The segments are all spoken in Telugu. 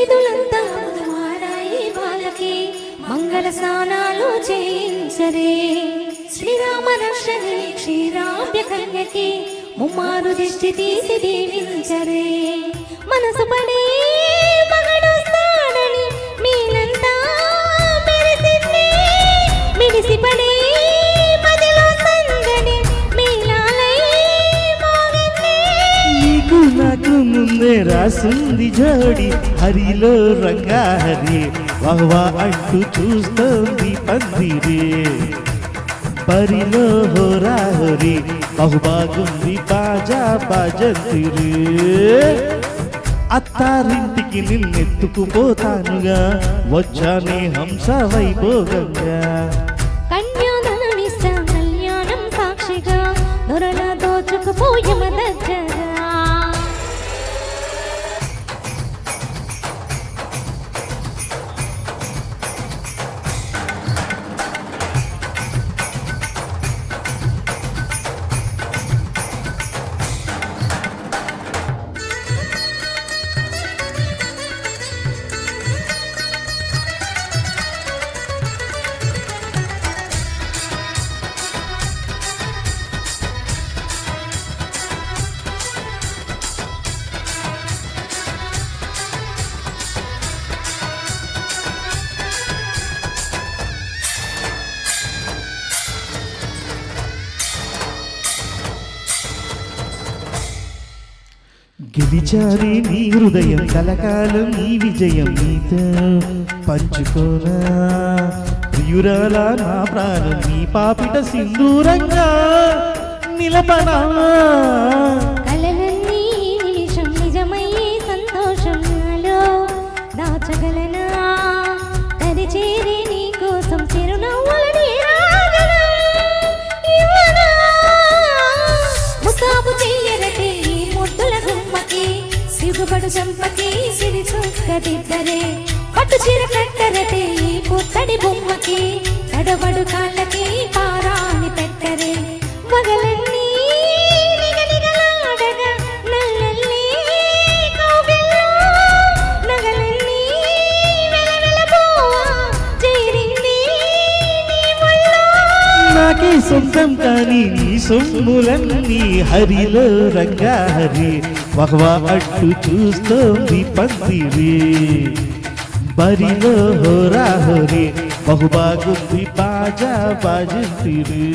వీధులంతా వాడాయి బాలకి మంగళ స్నానాలు చేయించరే శ్రీరామ రక్షణే క్షీరాభ్య కన్యకి ముమ్మారు దిష్టి తీసి దీవించరే మనసు పడే మగడొస్తాడని మీనంతా మెరిసింది మిడిసిపడే మదిలో సందడి మీలాలై మోగింది నీకు నాకు ముందే రాసుంది జోడి హరిలో రంగా హరి వహ్వా అంటూ చూస్తోంది పందిరే బరిలో హోరా హోరి బహుబాగుంది బాజా బాజంతిరే అత్తారింటికి నిన్నెత్తుకుపోతానుగా వచ్చానే హంస వైభోగంగా కన్యాదానమిస్తా కళ్యాణం సాక్షిగా దొరల దోచుకుపోయమ దగ్గర గెలిచారి నీ హృదయం కలకాలం ఈ విజయం నీతో పంచుకోనా ప్రియురాల నా ప్రాణం నీ పాపిట సింధూరంగా నిలబడా కలలన్నీ నిమిషం నిజమయ్యే సంతోషం నాలో దాచగలనా తరిచేరే నీ కోసం చిరునవ్వులని ముసాబు చెయ్యరటే ఈ ముద్దుల గుమ్మకి సిగుబడు చంపకి సిరి చుక్కదిద్దరే పట్టు చీర కట్టరటే ఈ పుత్తడి బొమ్మకి తడబడు కాళ్ళకి పారాని పెట్టరే మగలన్నీ నిగనిగలాడగా నల్లల్లే కౌగిల్లో నగలన్నీ వెలవెలబోవా చేరింది నీ ఒళ్ళో నాకే సొంతం కానీ నీ సొమ్ములన్నీ హరిలో రంగా హరి వహ్వా అట్టు చూస్తోంది పందిరే బరిలో హోరా హోరి బహుబాగుంది బాజా బాజంతిరే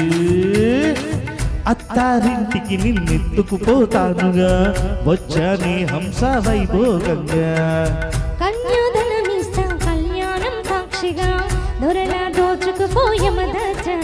అత్తారింటికి నిన్నెత్తుకుపోతానుగా వచ్చానే హంస వైభోగంగా కన్యాదానమిస్తా కళ్యాణం సాక్షిగా దొరల దోచుకుపోయమ దగ్గర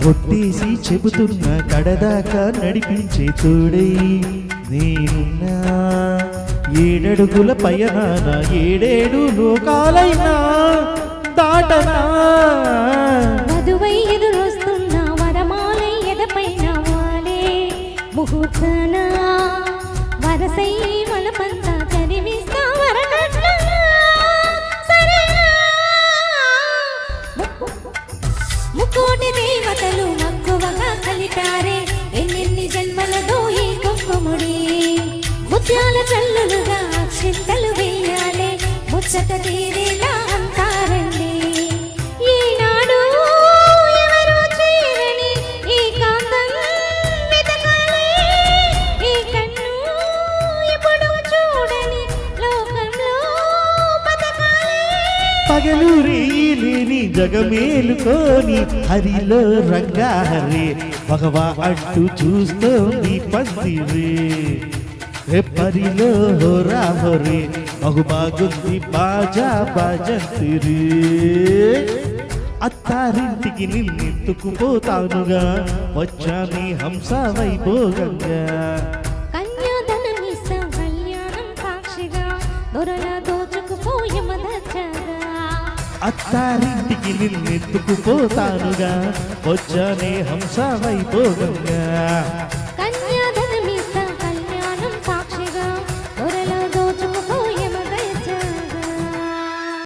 కొట్టేసి చెబుతున్నా కడదాకా నడిపించే తోడై నేనున్నా ఏడడుగుల పయనాన ఏడేడు లోకాలైనా దాటనా వధువై ఎదురొస్తున్న వరమాలై ఎదపైన వాలే ముహూర్తన వరసై మనపంతా చదివిస్తా వరకట్నా సరేనా ముకోటి దేవతలు మక్కువగా కలిపారే ఎన్నెన్ని జన్మలతో ఈ కుంకుముడి ముత్యాల చల్లులుగా చింతలు వేయాలే ముచ్చట తీరేలా అంటారండి ఈనాడు ఎవరు చేరని ఈ కాంతం వెతకాలే ఈ కన్ను ఎప్పుడు చూడ జగమేలుకోని హరిలో రంగా హరే భగవా అంటూ చూస్తోంది పందిరే పరిలో హోరా హోరే బహుబాగుంది బాజా బాజంతిరే అత్తారింటికి నిన్నెత్తుకుపోతానుగా వచ్చాని హంస వైభోగంగా కన్యాదనమిస్తాం కళ్యాణం సాక్షిగా దొరల దోచుకుపోయి మదచ్చగా అత్తారింటికి నిన్నెత్తుకుపోతానుగా వచ్చానే హంస వైభోగంగా